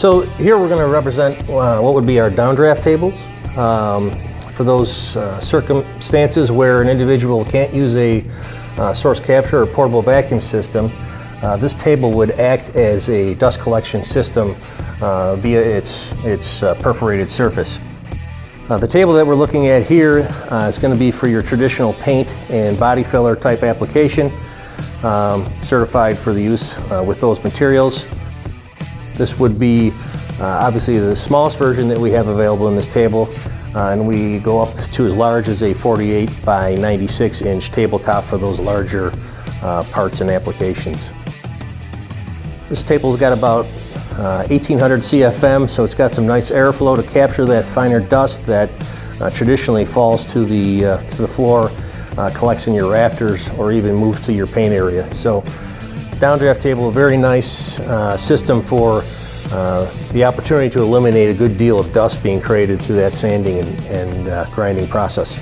So here we're going to represent what would be our downdraft tables. For those circumstances where an individual can't use a source capture or portable vacuum system, this table would act as a dust collection system via its perforated surface. The table that we're looking at here is going to be for your traditional paint and body filler type application, certified for the use with those materials. This would be obviously the smallest version that we have available in this table, and we go up to as large as a 48 by 96 inch tabletop for those larger parts and applications. This table's got about 1800 CFM, so it's got some nice airflow to capture that finer dust that traditionally falls to the floor, collects in your rafters, or even moves to your paint area. So downdraft table, a very nice system for the opportunity to eliminate a good deal of dust being created through that sanding and grinding process.